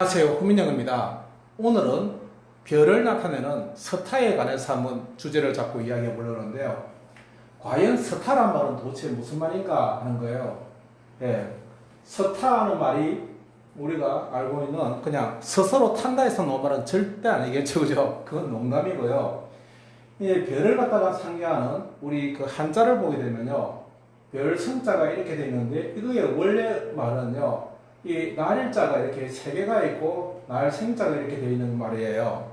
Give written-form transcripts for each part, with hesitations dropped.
안녕하세요. 후민영입니다. 오늘은 별을 나타내는 서타에 관해서 한번 주제를 잡고 이야기해 보려고 하는데요. 과연 서타란 말은 도대체 무슨 말인가 하는 거예요. 예, 서타하는 말이 우리가 알고 있는 그냥 스스로 탄다 해서 놓은 말은 절대 아니겠죠. 그죠? 그건 농담이고요. 이 별을 갖다가 상징하는 우리 그 한자를 보게 되면요. 별 성자가 이렇게 되어 있는데 이거의 원래 말은요. 이 날일자가 이렇게 세 개가 있고 날 생자가 이렇게 되어 있는 말이에요.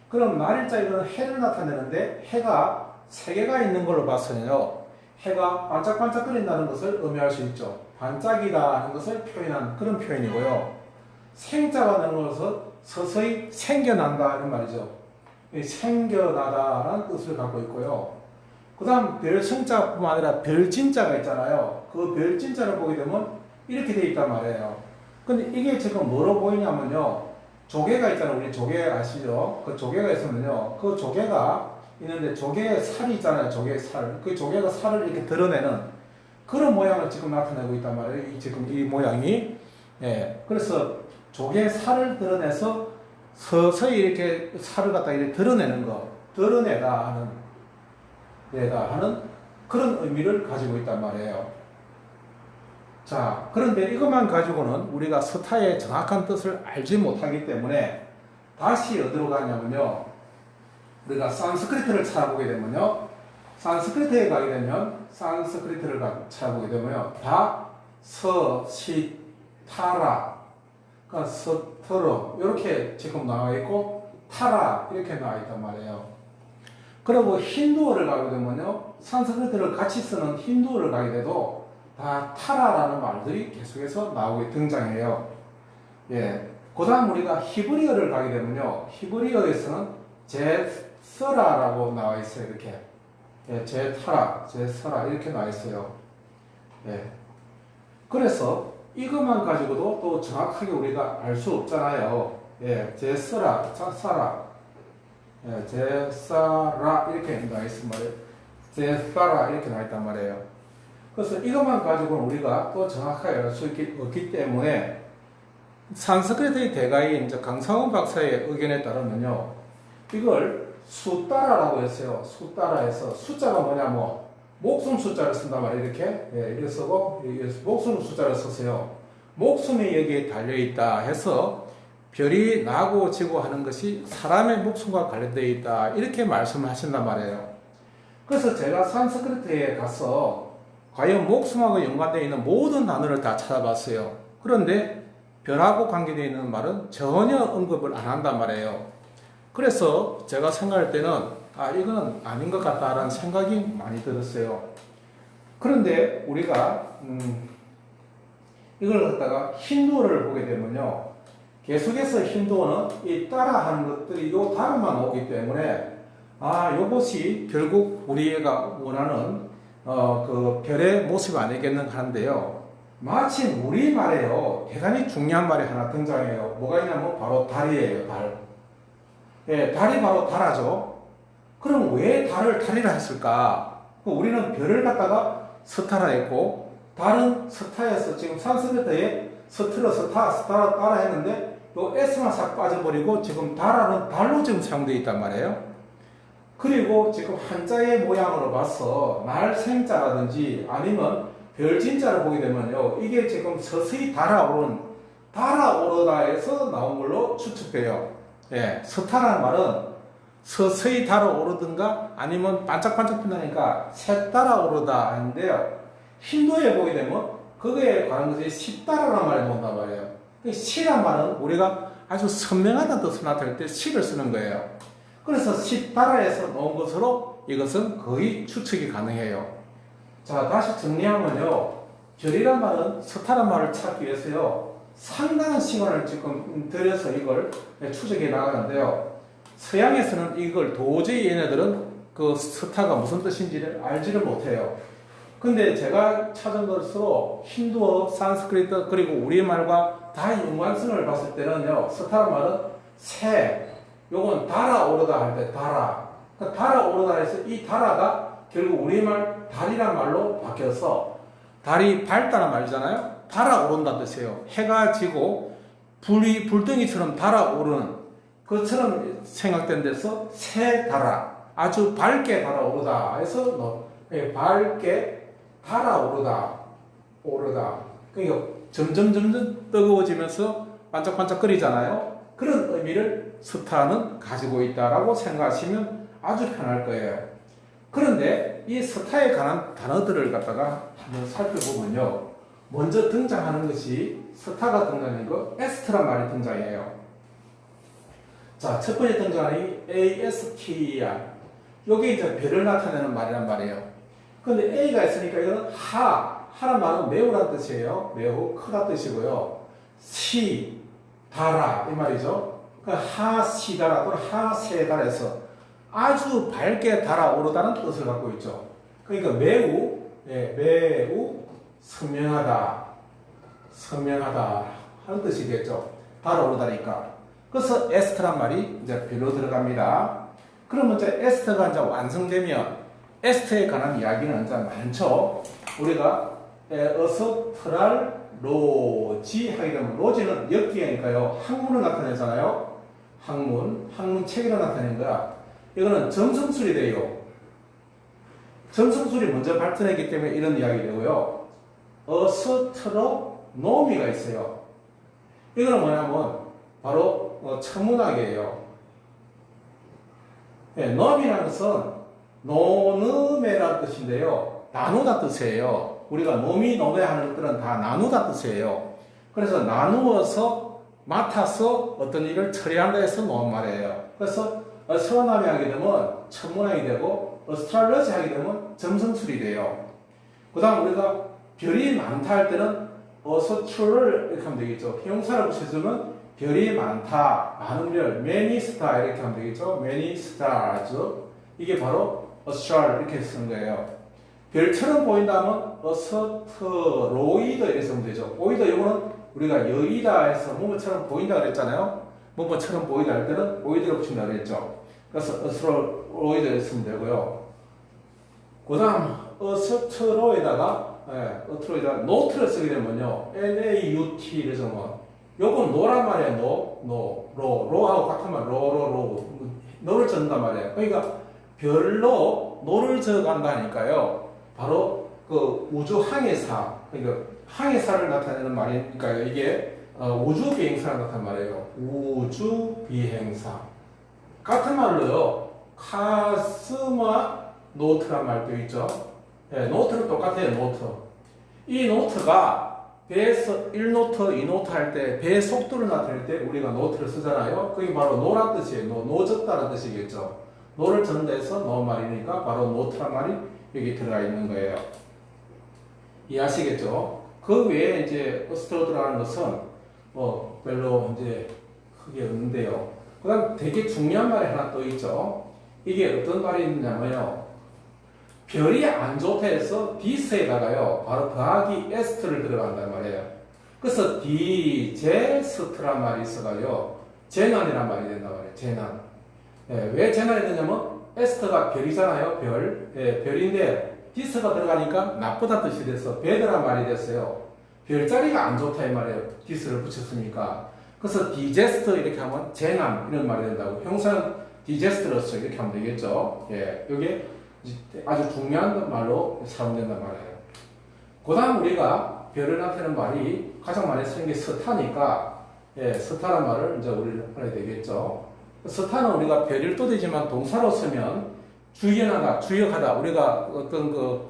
그럼 날일자 이거는 해를 나타내는데 해가 세 개가 있는 걸로 봐서요. 해가 반짝반짝거린다는 것을 의미할 수 있죠. 반짝이다 하는 것을 표현한 그런 표현이고요. 생자가 되는 것은 서서히 생겨난다 이런 말이죠. 생겨나다라는 뜻을 갖고 있고요. 그 다음 별성자뿐만 아니라 별진자가 있잖아요. 그 별진자를 보게 되면 이렇게 돼 있단 말이에요. 근데 이게 지금 뭐로 보이냐면요. 조개가 있잖아요. 우리 조개 아시죠? 그 조개가 있으면요. 그 조개가 있는데 조개의 살이 있잖아요. 조개의 살. 그 조개가 살을 이렇게 드러내는 그런 모양을 지금 나타내고 있단 말이에요. 지금 이 모양이. 예. 그래서 조개의 살을 드러내서 서서히 이렇게 살을 갖다 이렇게 드러내는 거. 드러내다 하는 그런 의미를 가지고 있단 말이에요. 자, 그런데 이것만 가지고는 우리가 서타의 정확한 뜻을 알지 못하기 때문에 다시 어디로 가냐면요. 우리가 산스크리트를 찾아보게 되면요. 산스크리트에 가게 되면 산스크리트를 찾아보게 되면요. 다, 서, 시, 타라. 그러니까 서터러 이렇게 지금 나와 있고 타라 이렇게 나와 있단 말이에요. 그리고 힌두어를 가게 되면요. 산스크리트를 같이 쓰는 힌두어를 가게 돼도 다 타라라는 말들이 계속해서 나오게 등장해요. 예. 그 다음 우리가 히브리어를 가게 되면요. 히브리어에서는 제서라라고 나와 있어요. 이렇게. 예, 제타라, 제서라 이렇게 나와 있어요. 예. 그래서 이것만 가지고도 또 정확하게 우리가 알 수 없잖아요. 예, 제서라, 자사라, 예, 제사라 이렇게 나와 있단 말이에요. 제사라 이렇게 나와 있단 말이에요. 그래서 이것만 가지고는 우리가 또 정확하게 알 수 없기 때문에 산스크리트의 대가인 이제 강상훈 박사의 의견에 따르면요. 이걸 수따라라고 했어요. 수따라해서 숫자가 뭐냐 목숨 숫자를 쓴단 말이에요. 이렇게. 예, 이렇게 쓰고 목숨 숫자를 썼어요. 목숨이 여기에 달려있다 해서 별이 나고 지고 하는 것이 사람의 목숨과 관련되어 있다. 이렇게 말씀을 하신단 말이에요. 그래서 제가 산스크리트에 가서 과연 목숨하고 연관되어 있는 모든 단어를 다 찾아봤어요. 그런데 별하고 관계되어 있는 말은 전혀 언급을 안 한단 말이에요. 그래서 제가 생각할 때는 이거는 아닌 것 같다라는 생각이 많이 들었어요. 그런데 우리가 이걸 갖다가 힌두어를 보게 되면요. 계속해서 힌두어는 이 따라하는 것들이 요 단어만 오기 때문에 요것이 결국 우리가 원하는 그 별의 모습 아니겠는가 하는데요. 마침 우리말에요. 대단히 중요한 말이 하나 등장해요. 뭐가 있냐면 바로 달이에요. 달. 예, 달이 바로 달하죠. 그럼 왜 달을 달이라 했을까? 우리는 별을 갖다가 서타라 했고 달은 서타에서 지금 산스크리트에 서트러 스타라 따라 했는데 요 S만 싹 빠져버리고 지금 달하는 달로 지금 사용되어 있단 말이에요. 그리고 지금 한자의 모양으로 봐서 날생자라든지 아니면 별진자를 보게 되면요. 이게 지금 서서히 달아오르다에서 나온 걸로 추측돼요. 예, 서타라는 말은 서서히 달아오르든가 아니면 반짝반짝 빛나니까 새 달아오르다 하는데요. 힌두에 보게 되면 그거에 관한 것이 시따라라는 말이 나온단 말이에요. 시란 말은 우리가 아주 선명하다는 뜻을 나타낼 때 시를 쓰는 거예요. 그래서 시따라에서 나온 것으로 이것은 거의 추측이 가능해요. 자, 다시 정리하면요. 별이란 말은 서타란 말을 찾기 위해서요. 상당한 시간을 지금 들여서 이걸 추적해 나가는데요. 서양에서는 이걸 도저히 얘네들은 그 서타가 무슨 뜻인지를 알지를 못해요. 근데 제가 찾은 것으로 힌두어, 산스크리트 그리고 우리말과 다 연관성을 봤을 때는요. 서타란 말은 새, 요건 달아오르다 할 때 달아. 그러니까 달아오르다 해서 이 달아가 결국 우리말 달이란 말로 바뀌어서 달이 밝다는 말이잖아요. 달아오른다는 뜻이에요. 해가 지고 불덩이처럼 달아오르는 그처럼 생각된 데서 새 달아 아주 밝게 달아오르다 해서 밝게 달아오르다 오르다 그러니까 점점 뜨거워지면서 반짝반짝거리잖아요. 그런 의미를 스타는 가지고 있다라고 생각하시면 아주 편할 거예요. 그런데 이 스타에 관한 단어들을 갖다가 한번 살펴보면요. 먼저 등장하는 것이 스타가 등장하는 거 에스트란 말이 등장해요. 자, 첫 번째 등장하는 이 ASTR. 요게 이제 별을 나타내는 말이란 말이에요. 근데 A가 있으니까 이거는 하란 말은 매우란 뜻이에요. 매우 크다 뜻이고요. 시, 달아 이 말이죠. 하시다라 또는 하세달에서 아주 밝게 달아오르다는 뜻을 갖고 있죠. 그러니까 매우 선명하다 하는 뜻이겠죠. 달아오르다니까. 그래서 에스트란 말이 이제 별로 들어갑니다. 그러면 이제 에스트가 이제 완성되면 에스트에 관한 이야기는 이제 많죠. 우리가 로지 하게 되면 로지는 엮기니까요. 학문을 나타내잖아요. 학문 체계를 나타내는 거야. 이거는 점성술이 돼요. 점성술이 먼저 발전했기 때문에 이런 이야기 되고요. 어스트로노미가 있어요. 이거는 뭐냐면 바로 천문학이에요. 노미라는 것은 노느메라는 뜻인데요. 나누다 뜻이에요. 우리가 노미, 노메 하는 것들은 다 나누다 뜻이에요. 그래서 나누어서 맡아서 어떤 일을 처리한다 해서 놓은 말이에요. 그래서 서원함이 하게 되면 천문학이 되고 어스트랄러지 하게 되면 점성술이 돼요. 그 다음 우리가 별이 많다 할 때는 어스트롤을 이렇게 하면 되겠죠. 형사를 붙여주면 별이 많다, 많은 별, many star 이렇게 하면 되겠죠. many stars. 이게 바로 어스트랄 이렇게 쓰는 거예요. 별처럼 보인다면 어스트로이드 이렇게 쓰면 되죠. 오이드 이거는 우리가 여의다 해서 뭐뭐처럼 보인다 그랬잖아요. 뭐뭐처럼 보이다 할 때는 오이드를 붙인다 그랬죠. 그래서 어스트로이드 쓰면 되고요. 그 다음 어스트로에다가 노트를 쓰게 되면요. NAUT 이래서 뭐 요건 노란 말이에요. 로하고 같은 말 노를 적는단 말이에요. 그러니까 별로 노를 적어간다니까요. 바로 그 우주 항해사, 그러니까 항해사를 나타내는 말이니까요. 이게 우주 비행사를 나타내는 말이에요. 우주 비행사. 같은 말로요. 카스마 노트란 말도 있죠. 노트는 똑같아요. 노트. 이 노트가 배에서 1노트, 2노트 할 때 배의 속도를 나타낼 때 우리가 노트를 쓰잖아요. 그게 바로 노란 뜻이에요. 노젓다는 뜻이겠죠. 노를 적는 데서 노 말이니까 바로 노트란 말이 여기 들어가 있는 거예요. 이해하시겠죠? 그 외에 이제 어스트로 들어가는 것은 뭐 별로 이제 크게 없는데요. 그 다음 되게 중요한 말이 하나 또 있죠. 이게 어떤 말이 있냐면요. 별이 안 좋다 해서 디스에다가요. 바로 더하기 에스트를 들어간단 말이에요. 그래서 디제스트란 말이 있어가요. 재난이란 말이 된단 말이에요. 재난. 왜 재난이 되냐면 에스트가 별이잖아요. 별인데 디스가 들어가니까 나쁘다 뜻이 돼서 배드란 말이 됐어요. 별자리가 안 좋다 이 말이에요. 디스를 붙였으니까. 그래서 디제스트 이렇게 하면 재난 이런 말이 된다고. 형사는 디제스트로서 이렇게 하면 되겠죠. 이게 아주 중요한 말로 사용된단 말이에요. 그 다음 우리가 별을 나타내는 말이 가장 많이 쓰는 게 스타니까 스타란 말을 이제 우리는 알아야 되겠죠. 스타는 우리가 별일도 되지만 동사로 쓰면 주역하다. 우리가 어떤 그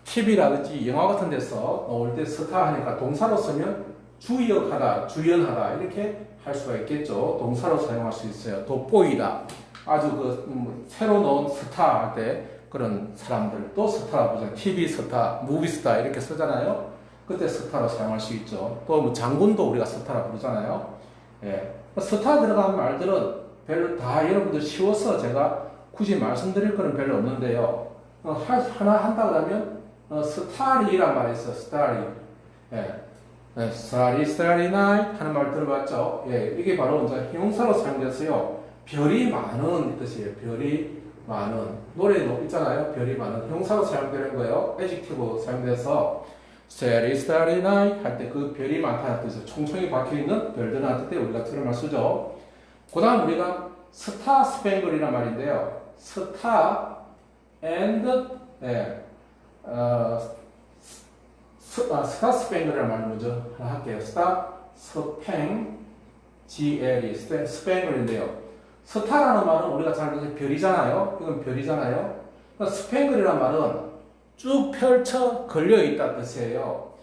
TV라든지 영화 같은 데서 나올 때 스타 하니까 동사로 쓰면 주역하다, 주연하다 이렇게 할 수가 있겠죠. 동사로 사용할 수 있어요. 돋보이다. 아주 새로 나온 스타 할 때 그런 사람들 또 스타라 부르잖아요. TV 스타, 무비 스타 이렇게 쓰잖아요. 그때 스타로 사용할 수 있죠. 또 뭐 장군도 우리가 스타라 부르잖아요. 스타 들어간 말들은 별로 다 여러분들 쉬워서 제가 굳이 말씀드릴 거는 별로 없는데요. 하나 한다고 하면 스타리란 말이 있어요. 스타리. 스타리 나이트 하는 말 들어봤죠? 이게 바로 이제 형사로 사용돼서요. 별이 많은 뜻이에요. 별이 많은. 노래도 있잖아요. 별이 많은. 형사로 사용되는 거예요. adjective 사용돼서 Starry Starry Night 할 때 그 별이 많다는 뜻이죠. 총총히 박혀있는 별들은 할 때 우리가 들을 말 쓰죠. 그 다음 우리가 스타 스팽글이란 말인데요. 스타 and 스타 스팽글이란 말 먼저 하나 할게요. 스타 스팽 GLE 스팽글인데요. 스타라는 말은 우리가 잘 아는 별이잖아요. 이건 별이잖아요. 스팽글이란 말은 쭉 펼쳐 걸려 있다 뜻이에요.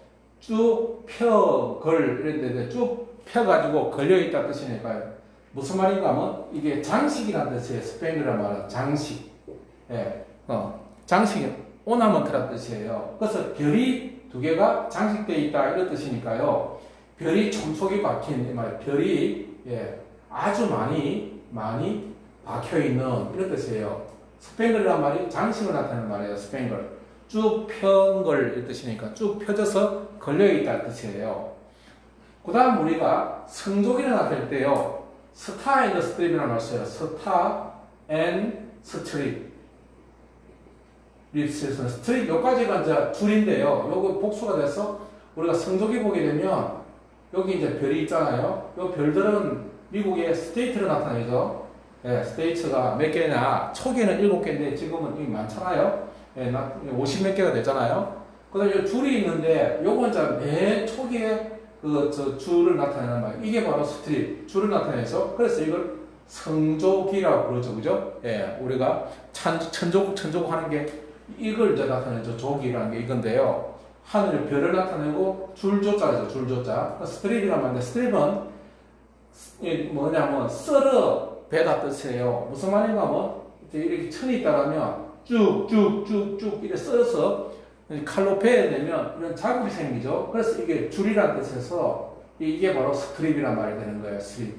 쭉 이랬는데 쭉 펴가지고 걸려 있다 뜻이니까요. 무슨 말인가 하면 이게 장식이라는 뜻이에요. 스팽글이란 말은 장식. 장식, 오나먼트란 뜻이에요. 그래서 별이 두 개가 장식되어 있다 이런 뜻이니까요. 별이 촘촘히 박힌 이 말, 별이 아주 많이 박혀 있는 이런 뜻이에요. 스팽글이란 말이 장식을 나타내는 말이에요. 스팽글. 쭉 편 걸 이 뜻이니까 쭉 펴져서 걸려 있다 뜻이에요. 그 다음 우리가 성조기를 나타낼 때요. 스타 앤 스트립이라는 말 써요. 스타 앤 스트립. 립스에서는 스트립 여기까지가 이제 줄인데요. 요거 복수가 돼서 우리가 성조기 보게 되면 여기 이제 별이 있잖아요. 요 별들은 미국의 스테이트를 나타내죠. 스테이트가 몇 개냐? 초기에는 7개인데 지금은 이미 많잖아요. 50몇 개가 되잖아요. 그 다음에 줄이 있는데 요건 이제 맨 초기에 저 줄을 나타내는 말. 이게 바로 스트립, 줄을 나타내죠. 그래서 이걸 성조기라고 그러죠. 그죠? 우리가 천조국 하는 게 이걸 이제 나타내죠. 조기라는 게 이건데요. 하늘 별을 나타내고 줄조자죠. 줄조자. 스트립이란 말인데 스트립은 뭐냐면 썰어 배다 뜻이에요. 무슨 말인가 하면 이렇게 천이 있다라면 쭉쭉쭉쭉 이렇게 썰어서 칼로 베야 되면 이런 자국이 생기죠. 그래서 이게 줄이라는 뜻에서 이게 바로 스트립이란 말이 되는 거예요. 스트립.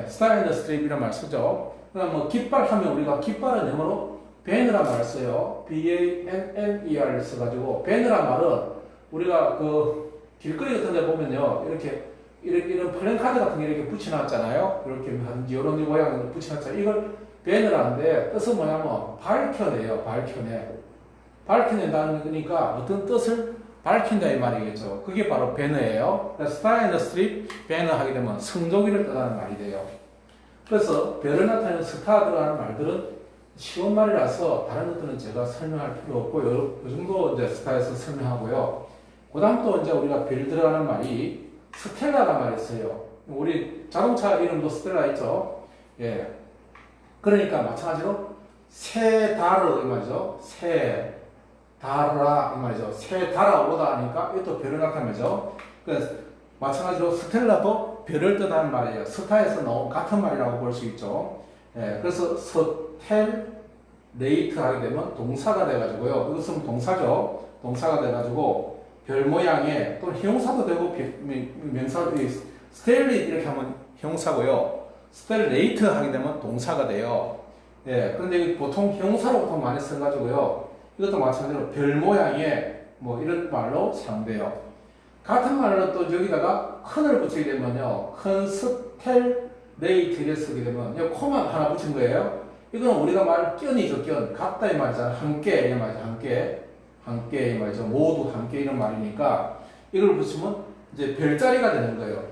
스타일 스트립이란 말 쓰죠. 그다음 뭐 깃발 하면 우리가 깃발은 영어로 배너란 말을 써요. BANNER 써가지고 배너란 말은 우리가 그 길거리 같은 데 보면요. 이런 플랜카드 같은 게 이렇게 붙여놨잖아요. 이렇게 이런 모양으로 붙여놨잖아요. 이걸 배너라는데 뜻은 뭐냐면 밝혀내요. 밝혀낸다는 거니까 어떤 뜻을 밝힌다 이 말이겠죠. 그게 바로 배너예요. 스타 앤 스트립 배너 하게 되면 성조기를 뜻하는 말이 돼요. 그래서 별을 나타내는 스타 들어가는 말들은 쉬운 말이라서 다른 것들은 제가 설명할 필요 없고 요 정도 이제 스타에서 설명하고요. 그 다음 또 이제 우리가 별 들어가는 말이 스텔라란 말이 있어요. 우리 자동차 이름도 스텔라 있죠. 그러니까 마찬가지로 새 달을 이 말이죠. 새 달아 이 말이죠. 새 달아오다 하니까 이것도 별을 나타내죠. 그래서 마찬가지로 스텔라도 별을 뜻하는 말이에요. 스타에서 나온 같은 말이라고 볼 수 있죠. 그래서 스텔레이트 하게 되면 동사가 돼가지고요. 이것은 동사죠. 동사가 돼가지고 별 모양의 또는 형용사도 되고 명사 스텔레이트 이렇게 하면 형용사고요. 스텔레이트 하게 되면 동사가 돼요. 그런데 보통 형용사로 보통 많이 써가지고요. 이것도 마찬가지로 별 모양의 뭐 이런 말로 사용돼요. 같은 말로 또 여기다가 큰을 붙이게 되면요. 큰 스텔레이트를 쓰게 되면 이 코만 하나 붙인 거예요. 이건 우리가 말 견이죠. 견. 같다 이 말이잖아. 함께 이 말이죠. 함께 이 말이죠. 모두 함께 이런 말이니까 이걸 붙이면 이제 별자리가 되는 거예요.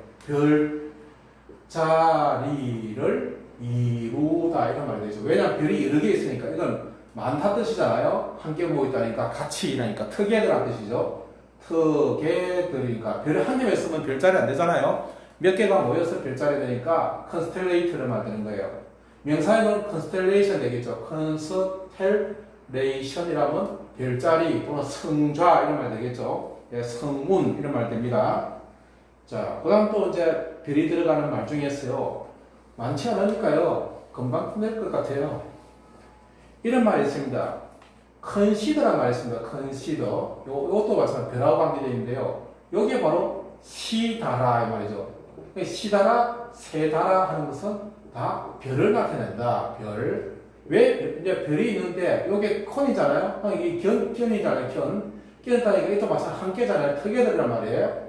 별자리를 이루다 이런 말이 되죠. 왜냐하면 별이 여러 개 있으니까 이건 많다 뜻이잖아요. 함께 모였다니까 같이 일하니까 together란 뜻이죠. together이니까 별을 한 개만 쓰면 별자리 안 되잖아요. 몇 개가 모여서 별자리 되니까 constellation을 만드는 거예요. 명사에는 constellation 되겠죠. constellation이라면 별자리 또는 성좌 이런 말 되겠죠. 성문 이런 말 됩니다. 자, 그 다음 또 이제 별이 들어가는 말 중에서요. 많지 않으니까요. 금방 끝낼 것 같아요. 이런 말이 있습니다. consider란 말이 있습니다. consider. 요것도 마찬가지로 별하고 관계되어 있는데요. 요게 바로 시다라 이 말이죠. 시다라, 세다라 하는 것은 다 별을 나타낸다. 별. 왜 이제 별이 있는데 요게 콘이잖아요. 이게 견이잖아요. 견이다니까 이것도 마찬가지로 함께잖아요. together란 말이에요.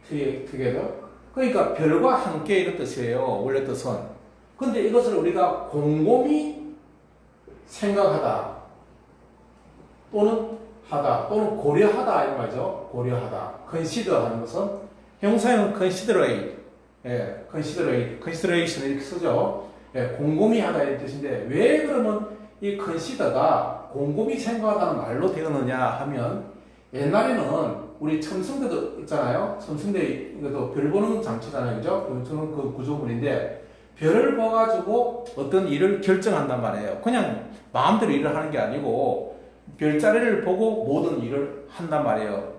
together. 그러니까 별과 함께 이런 뜻이에요. 원래 뜻은. 근데 이것을 우리가 곰곰이 생각하다 또는 하다 또는 고려하다 이런 말이죠. 고려하다. consider 하는 것은 형사형은 considerate, consideration 이렇게 쓰죠. 곰곰이 하다 이런 뜻인데 왜 그러면 이 consider가 곰곰이 생각하다는 말로 되었느냐 하면 옛날에는 우리 첨성대도 있잖아요. 첨성대 이것도 별 보는 장치잖아요, 그죠? 저는 그 구조물인데 별을 봐가지고 어떤 일을 결정한단 말이에요. 그냥 마음대로 일을 하는 게 아니고 별자리를 보고 모든 일을 한단 말이에요.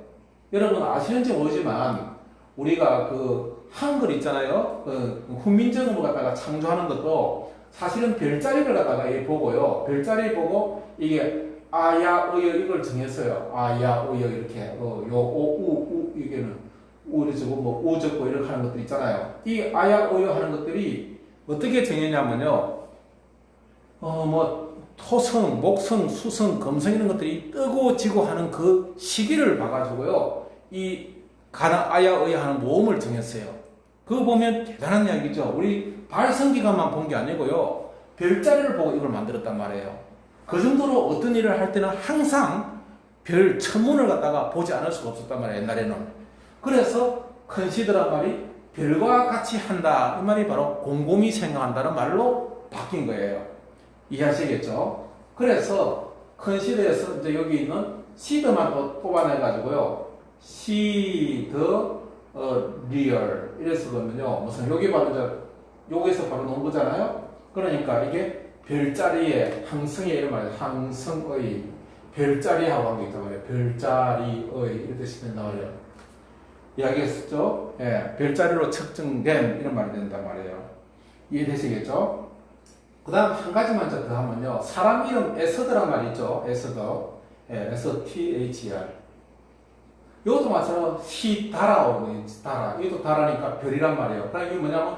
여러분 아시는지 모르지만 우리가 그 한글 있잖아요. 그 훈민정음을 갖다가 창조하는 것도 사실은 별자리를 갖다가 보고요. 별자리 보고 이게 아야 어여 이걸 정했어요. 아야 어여 이렇게 요오우우 이게는 우를 적고 뭐 우 적고 이렇게 하는 것들 있잖아요. 이 아야 어여 하는 것들이 어떻게 정했냐면요. 뭐 토성, 목성, 수성, 금성 이런 것들이 뜨고 지고 하는 그 시기를 봐가지고요. 이 가나 아야 어야 하는 모음을 정했어요. 그거 보면 대단한 이야기죠. 우리 발성기관만 본 게 아니고요. 별자리를 보고 이걸 만들었단 말이에요. 그 정도로 어떤 일을 할 때는 항상 별 천문을 갖다가 보지 않을 수가 없었단 말이에요. 옛날에는. 그래서 컨시드란 말이 별과 같이 한다. 이 말이 바로 곰곰이 생각한다는 말로 바뀐 거예요. 이해하시겠죠? 그래서 컨시드에서 이제 여기 있는 시드만 뽑아내가지고요. 시드 리얼 이래서 그러면요. 무슨 여기 바로 이제 여기서 바로 놓은 거잖아요. 그러니까 이게 별자리의 항성의 이름 말이에요. 항성의 별자리하고 한 게 있단 말이에요. 별자리의 이런 뜻이 된단 말이에요. 이야기했었죠? 예, 별자리로 측정된 이런 말이 된단 말이에요. 이해되시겠죠? 그 다음 한 가지만 더 하면요. 사람 이름 에서드란 말이 있죠. 에서더. 예, S-T-H-E-R. 이것도 마찬가지로 시다라오. 다라. 이것도 다라니까 별이란 말이에요. 그러니까 이게 뭐냐면,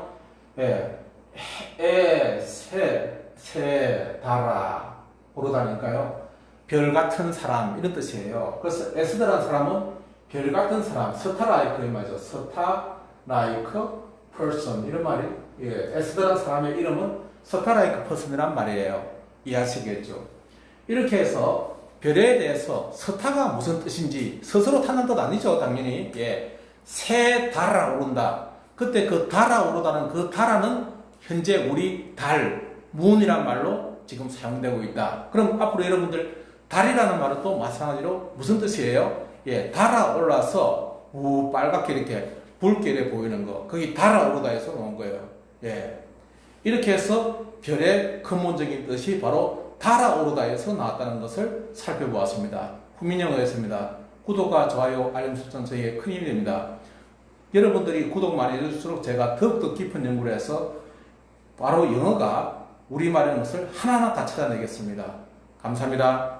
다라. 오르다니까요. 별 같은 사람. 이런 뜻이에요. 그래서 에스더라는 사람은 별 같은 사람. 스타라이크. 이 말이죠. 스타라이크 person. 이런 말이, 에스더라는 사람의 이름은 스타라이크 person이란 말이에요. 이해하시겠죠? 이렇게 해서 별에 대해서 스타가 무슨 뜻인지 스스로 타는 뜻 아니죠. 당연히. 새 달아오른다. 그때 그 달아오르다는 그 달아는 현재 우리 달, 문이란 말로 지금 사용되고 있다. 그럼 앞으로 여러분들 달이라는 말은 또 마찬가지로 무슨 뜻이에요? 달아올라서 빨갛게 이렇게 붉게 보이는 거. 거기 달아오르다에서 나온 거예요. 이렇게 해서 별의 근본적인 뜻이 바로 달아오르다에서 나왔다는 것을 살펴보았습니다. 후민영어였습니다. 구독과 좋아요, 알림 설정 저희의 큰 힘이 됩니다. 여러분들이 구독 많이 해줄수록 제가 더욱더 깊은 연구를 해서 바로 영어가 우리말인 것을 하나하나 다 찾아내겠습니다. 감사합니다.